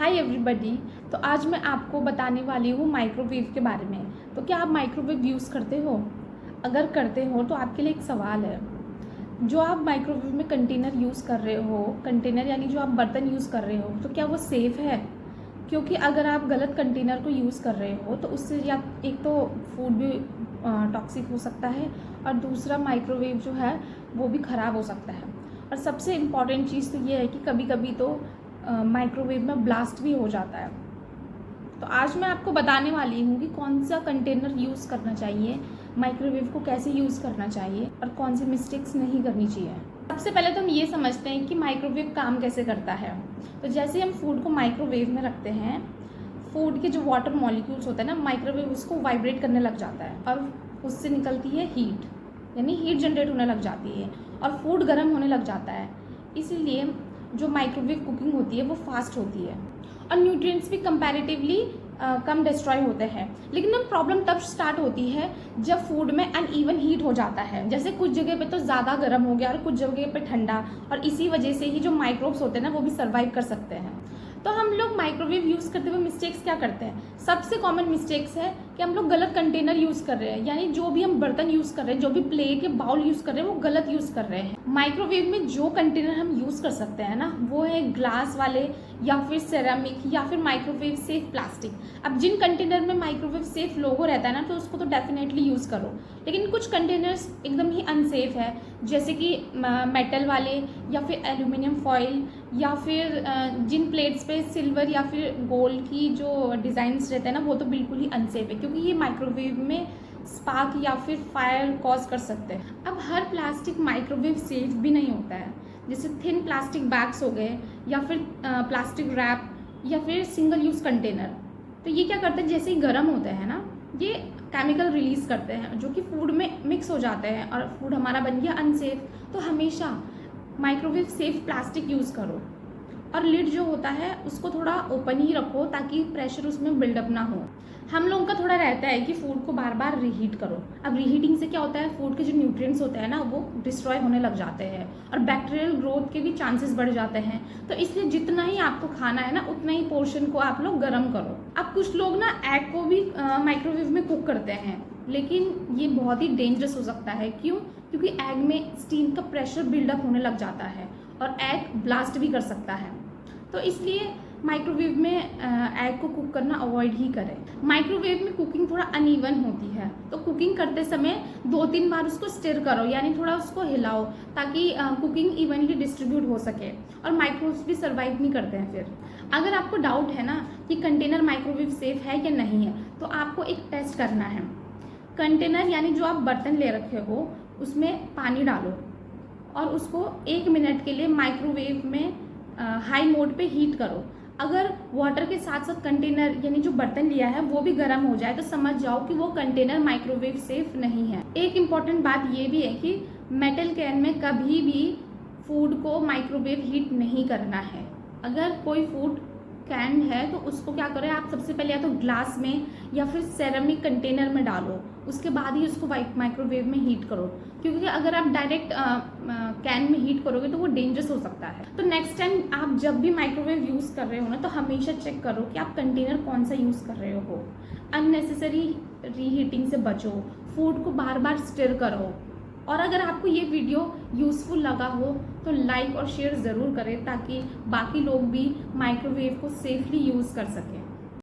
Hi everybody. तो आज मैं आपको बताने वाली हूँ माइक्रोवेव के बारे में। तो क्या आप माइक्रोवेव यूज़ करते हो? अगर करते हो तो आपके लिए एक सवाल है। जो आप माइक्रोवेव में कंटेनर यूज़ कर रहे हो, कंटेनर यानी जो आप बर्तन यूज़ कर रहे हो, तो क्या वो सेफ़ है? क्योंकि अगर आप गलत कंटेनर को यूज़ कर रहे हो तो उससे या एक तो फूड भी टॉक्सिक हो सकता है और दूसरा माइक्रोवेव जो है वो भी ख़राब हो सकता है। और सबसे इम्पॉर्टेंट चीज़ तो ये है कि कभी कभी तो माइक्रोवेव में ब्लास्ट भी हो जाता है। तो आज मैं आपको बताने वाली हूँ कि कौन सा कंटेनर यूज़ करना चाहिए, माइक्रोवेव को कैसे यूज़ करना चाहिए और कौन सी मिस्टेक्स नहीं करनी चाहिए। सबसे पहले तो हम ये समझते हैं कि माइक्रोवेव काम कैसे करता है। तो जैसे हम फूड को माइक्रोवेव में रखते हैं, फूड के जो वाटर मॉलिक्यूल्स होते हैं ना, माइक्रोवेव उसको वाइब्रेट करने लग जाता है और उससे निकलती है हीट, यानी हीट जनरेट होने लग जाती है और फूड गर्म होने लग जाता है। इसीलिए जो माइक्रोवेव कुकिंग होती है वो फास्ट होती है और न्यूट्रिएंट्स भी कंपैरेटिवली कम डिस्ट्रॉय होते हैं। लेकिन अब प्रॉब्लम तब स्टार्ट होती है जब फूड में अनइवन हीट हो जाता है। जैसे कुछ जगह पे तो ज़्यादा गर्म हो गया और कुछ जगह पे ठंडा, और इसी वजह से ही जो माइक्रोब्स होते हैं ना वो भी सर्वाइव कर सकते हैं। तो हम लोग माइक्रोवेव यूज़ करते हुए मिस्टेक्स क्या करते हैं? सबसे कॉमन मिस्टेक्स है कि हम लोग गलत कंटेनर यूज़ कर रहे हैं, यानी जो भी हम बर्तन यूज़ कर रहे हैं, जो भी प्लेट या बाउल यूज़ कर रहे हैं वो गलत यूज़ कर रहे हैं। माइक्रोवेव में जो कंटेनर हम यूज़ कर सकते हैं ना, वो है ग्लास वाले या फिर सेरामिक या फिर माइक्रोवेव सेफ प्लास्टिक। अब जिन कंटेनर में माइक्रोवेव सेफ लोगो रहता है ना, तो उसको तो डेफिनेटली यूज़ करो। लेकिन कुछ कंटेनर्स एकदम ही अनसेफ है, जैसे कि मेटल वाले या फिर एल्यूमिनियम फॉइल या फिर जिन प्लेट्स पे सिल्वर या फिर गोल्ड की जो डिज़ाइंस रहते हैं ना, वो तो बिल्कुल ही अनसेफ है, क्योंकि ये माइक्रोवेव में स्पार्क या फिर फायर कॉज कर सकते हैं। अब हर प्लास्टिक माइक्रोवेव सेफ भी नहीं होता है। जैसे थिन प्लास्टिक बैग्स हो गए या फिर प्लास्टिक रैप या फिर सिंगल यूज़ कंटेनर, तो ये क्या करते हैं, जैसे ही गर्म होते हैं ना, ये केमिकल रिलीज़ करते हैं जो कि फूड में मिक्स हो जाते हैं और फूड हमारा बन गया अनसेफ। तो हमेशा माइक्रोवेव सेफ प्लास्टिक यूज़ करो और लिड जो होता है उसको थोड़ा ओपन ही रखो ताकि प्रेशर उसमें बिल्डअप ना हो। हम लोगों का थोड़ा रहता है कि फूड को बार बार रीहीट करो। अब रीहीटिंग से क्या होता है, फूड के जो न्यूट्रिएंट्स होते हैं ना वो डिस्ट्रॉय होने लग जाते हैं और बैक्टीरियल ग्रोथ के भी चांसेस बढ़ जाते हैं। तो इसलिए जितना ही आपको खाना है ना, उतना ही पोर्शन को आप लोग गर्म करो। अब कुछ लोग ना एग को भी माइक्रोवेव में कुक करते हैं, लेकिन ये बहुत ही डेंजरस हो सकता है। क्यों? क्योंकि एग में स्टीम का प्रेशर बिल्डअप होने लग जाता है और एग ब्लास्ट भी कर सकता है। तो इसलिए माइक्रोवेव में एग को कुक करना अवॉइड ही करें। माइक्रोवेव में कुकिंग थोड़ा अनइवन होती है, तो कुकिंग करते समय 2-3 बार उसको स्टिर करो, यानी थोड़ा उसको हिलाओ ताकि कुकिंग इवनली डिस्ट्रीब्यूट हो सके और माइक्रोवेव भी सर्वाइव नहीं करते हैं। फिर अगर आपको डाउट है ना कि कंटेनर माइक्रोवेव सेफ है या नहीं है, तो आपको एक टेस्ट करना है। कंटेनर यानी जो आप बर्तन ले रखे हो उसमें पानी डालो और उसको 1 मिनट के लिए माइक्रोवेव में हाई मोड पे हीट करो। अगर वाटर के साथ साथ कंटेनर यानी जो बर्तन लिया है वो भी गर्म हो जाए तो समझ जाओ कि वो कंटेनर माइक्रोवेव सेफ नहीं है। एक इम्पॉर्टेंट बात ये भी है कि मेटल कैन में कभी भी फूड को माइक्रोवेव हीट नहीं करना है। अगर कोई फूड कैन है तो उसको क्या करें, आप सबसे पहले या तो ग्लास में या फिर सेरामिक कंटेनर में डालो, उसके बाद ही उसको माइक्रोवेव में हीट करो, क्योंकि अगर आप डायरेक्ट कैन में हीट करोगे तो वो डेंजरस हो सकता है। तो नेक्स्ट टाइम आप जब भी माइक्रोवेव यूज़ कर रहे हो ना, तो हमेशा चेक करो कि आप कंटेनर कौन सा यूज़ कर रहे हो। अननेसेसरी रीहीटिंग से बचो, फूड को बार बार स्टिर करो। और अगर आपको ये वीडियो यूज़फुल लगा हो तो लाइक और शेयर ज़रूर करें ताकि बाकी लोग भी माइक्रोवेव को सेफली यूज़ कर सकें।